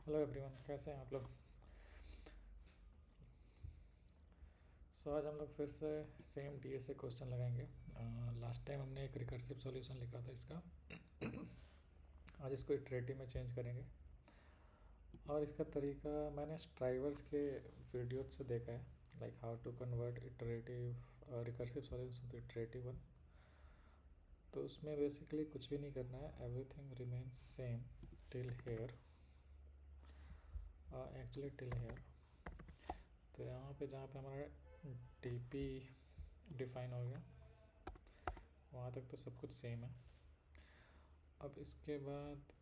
Hello everyone, कैसे हैं आप लोग। आज हम लोग फिर से सेम डीएस से क्वेश्चन लगाएंगे। लास्ट टाइम हमने एक रिकर्सिव सॉल्यूशन लिखा था इसका। आज इसको इटरेटिव में चेंज करेंगे। और इसका तरीका मैंने स्ट्राइवर्स के वीडियो से देखा है, like how to convert iterative recursive solution to iterative one. तो उसमें बेसिकली कुछ भी नहीं करना है, everything remains same till here, actually till here. तो यहाँ पे जहाँ पे हमारा टीपी डिफाइन हो गया वहाँ तक तो सब कुछ सेम है। अब इसके बाद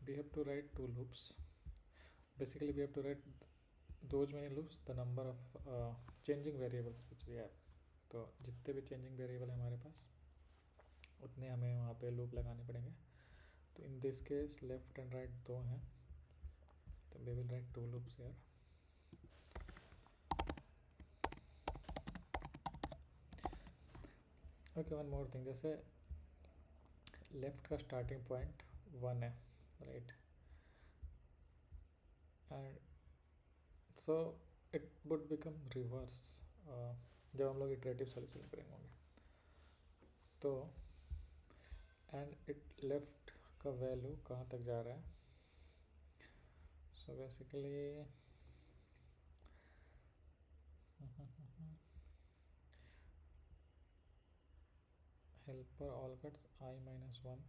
we have to write two loops. Basically we have to write those many loops the number of changing variables which we have. तो जितने भी चेंजिंग वेरिएबल है हमारे पास उतने हमें वहाँ पे लूप लगाने पड़ेंगे। तो in this case left and right दो हैं, तो we will write two loops here. Okay, one more thing, जैसे लेफ्ट का स्टार्टिंग पॉइंट 1 है, right, and so it would become reverse जब हम लोग इटरेटिव सॉल्यूशन करेंगे होंगे। तो एंड इट लेफ्ट का वैल्यू कहाँ तक जा रहा है। So basically helper all cuts I -1।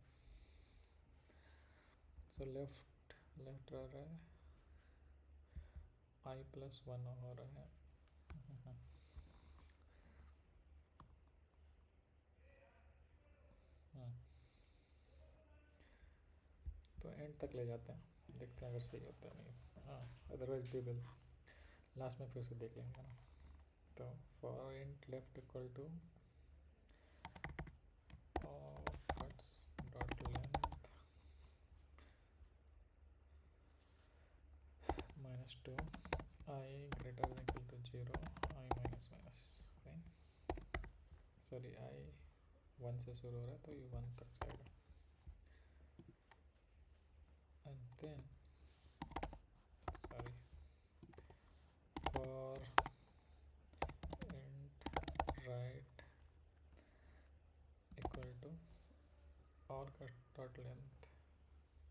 So left रह रहा है I+1 हो रहा है। तो एंड तक ले जाते हैं, देखते हैं अगर सही होता है नहीं। हाँ, अदरवाइज वी विल लास्ट में फिर से देख लेंगे ना। तो for int left equal to cuts dot length -2 I greater than equal to 0 I -, fine. Sorry, I 1 से शुरू हो रहा है तो ये 1 तक जाएगा। And then sorry, for int right equal to और का डॉट लेंथ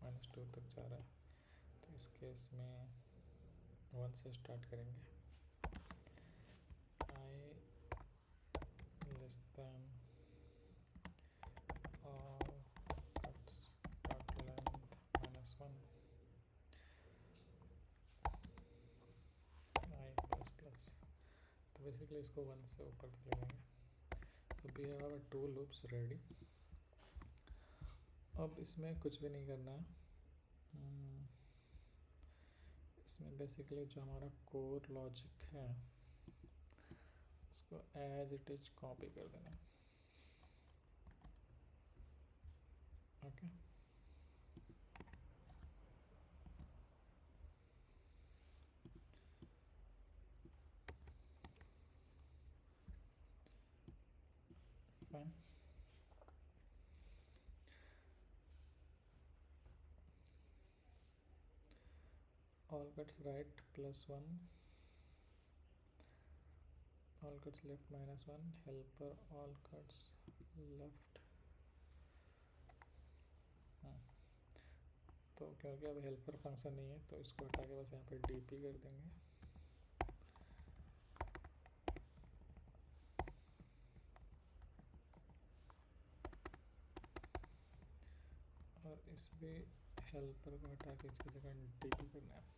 -2 तक जा रहा है। तो इस केस में 1 से स्टार्ट करेंगे। I लेस देन और कट्स डॉट लेंथ -1 I++। तो बेसिकली इसको 1 से ऊपर तक ले जाएंगे। तो we have our two loops ready. अब इसमें कुछ भी नहीं करना है। इसमें बेसिकली जो हमारा कोर लॉजिक है उसको एज इट इज कॉपी कर देना। Okay, fine. All cuts right +1, all cuts left -1, helper all cuts left. तो क्योंकि अब हेल्पर फंक्शन नहीं है तो इसको हटा के बस यहाँ पे डीपी कर देंगे। और इस भी हेल्पर को हटा के इसकी जगह डीपी करना है।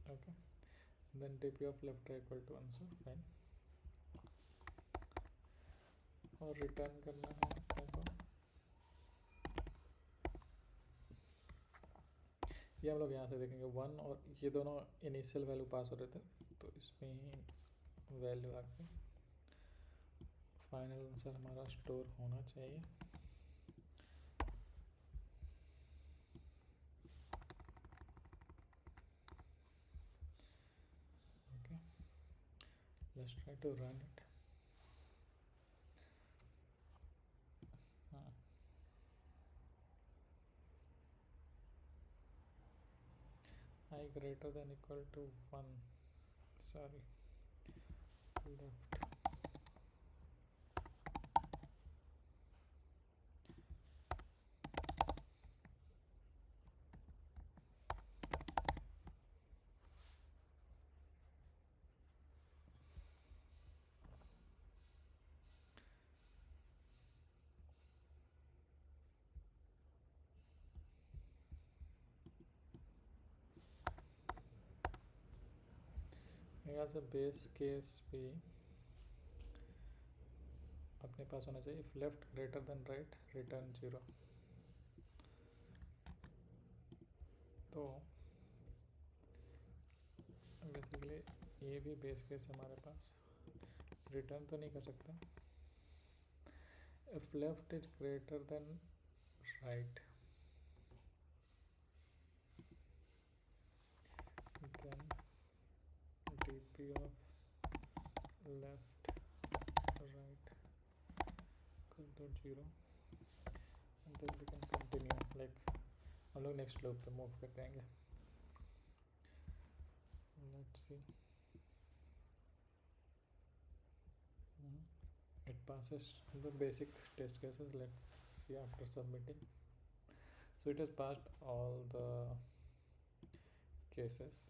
Okay, then dp of left equal to 1, so fine। और रिटर्न करना है अपने को। ये हम लोग यहाँ से देखेंगे 1 और ये दोनों इनिशियल वैल्यू पास हो रहे थे, तो इसमें ही वैल्यू आके फाइनल आंसर हमारा स्टोर होना चाहिए। Let's try to run it. I greater than equal to 1. Sorry, left. यहाँ से बेस केस भी अपने पास होना चाहिए. If left greater than right return 0. तो बेसिकली ये भी बेस केस हमारे पास रिटर्न तो नहीं कर सकते. If left is greater than right then dp of left right equal to 0 and then we can continue. like हम लोग नेक्स्ट लूप पे मूव कर देंगे. Let's see. It passes the basic test cases. Let's see after submitting. So it has passed all the cases.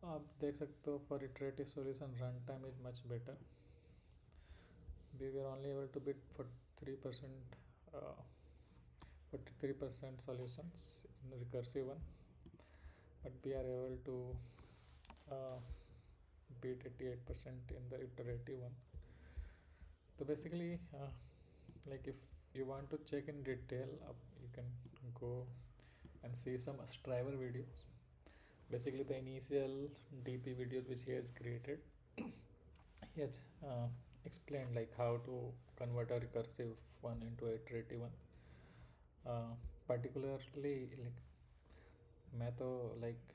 आप देख सकते हो for iterative solution runtime is much better. We were only able to bid for 3% 43% solutions in recursive one, but we are able to beat 88% in the iterative one. So basically like if you want to check in detail you can go and see some Striver videos. Basically the initial DP videos which he has created, he has explained like how to convert a recursive one into a iterative one. Particularly like मैं तो like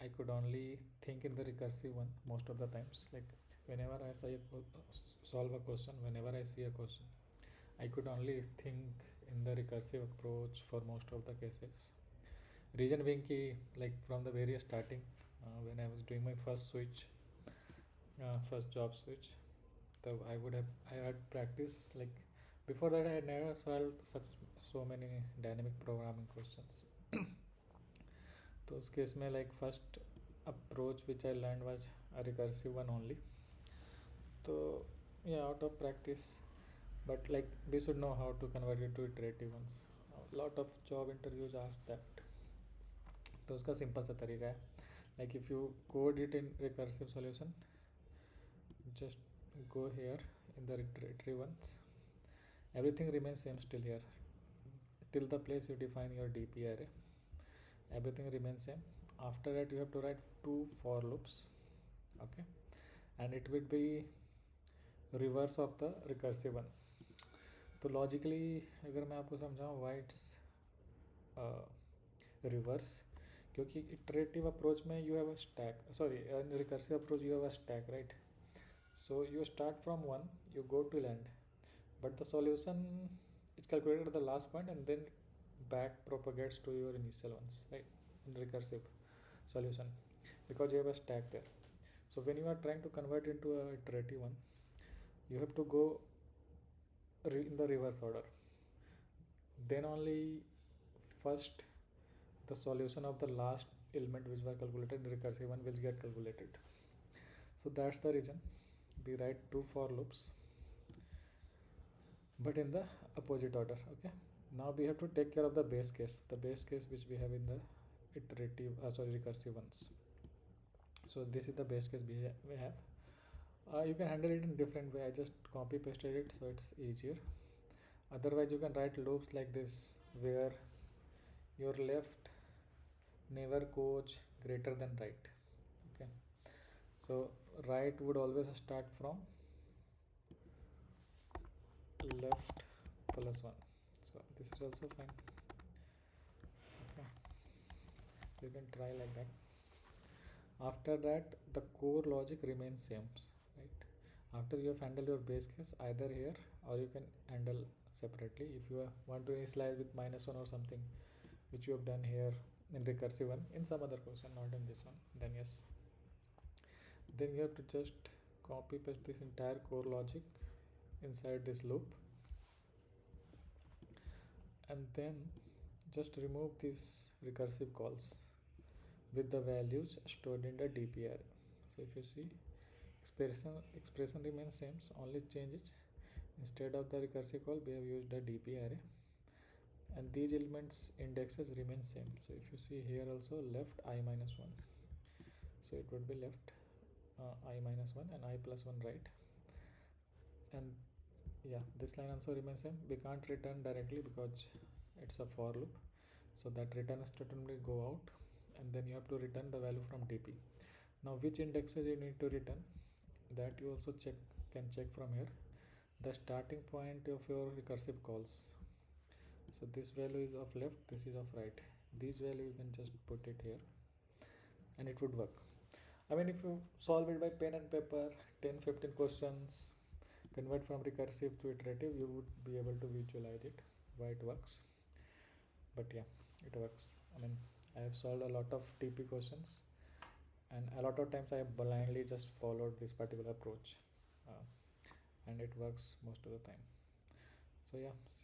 I could only think in the recursive one most of the times. Like whenever I solve a question, whenever I see a question, I could only think in the recursive approach for most of the cases. Reason being ki like from the very starting when I was doing my first switch, first job switch, so I had practice. Like before that I had never solved so many dynamic programming questions. तो उस case में like first approach which I learned was a recursive one only. So yeah, out of practice, but like we should know how to convert it to iterative ones. A lot of job interviews ask that. तो उसका simple सा तरीका है. Like if you code it in recursive solution, just go here in the iterative ones. Everything remains same still here till the place you define your DP array. Everything remains same. After that you have to write 2 for loops, okay, and it will be reverse of the recursive one. तो logically अगर मैं आपको समझाऊँ why it's reverse, क्योंकि iterative approach में you have a stack, sorry in recursive approach you have a stack, right? So you start from 1, you go till end, but the solution is calculated at the last point and then back propagates to your initial ones, right? In recursive solution, because you have a stack there. So when you are trying to convert into a iterative one, you have to go in the reverse order. Then only first the solution of the last element which was calculated in recursive one will get calculated. So that's the reason we write 2 for loops, but in the opposite order. Okay, now we have to take care of the base case which we have in the iterative recursive ones. So this is the base case we have. You can handle it in different way. I just copy pasted it so it's easier. Otherwise you can write loops like this where your left never goes greater than right. Okay, so right would always start from left plus 1. So this is also fine. Okay, so you can try like that. After that the core logic remains same, right? After you have handled your base case either here, or you can handle separately if you want to initialize with -1 or something, which you have done here in recursive one in some other question, not in this one, then yes, then you have to just copy paste this entire core logic inside this loop, and then just remove these recursive calls with the values stored in the DP array. So if you see, expression remains same, so only change is instead of the recursive call we have used the DP array, and these elements indexes remain same. So if you see here also left I minus 1, so it would be left I minus 1 and I plus 1 right, and yeah, this line also remains same. We can't return directly because it's a for loop, so that return statement will go out, and then you have to return the value from DP. Now which indexes you need to return, that you also can check from here, the starting point of your recursive calls. So this value is of left, this is of right, these value you can just put it here and it would work. I mean, if you solve it by pen and paper, 10-15 questions, convert from recursive to iterative, you would be able to visualize it why it works. But yeah, it works. I mean, I have solved a lot of TP questions, and a lot of times I have blindly just followed this particular approach, and it works most of the time. So yeah, see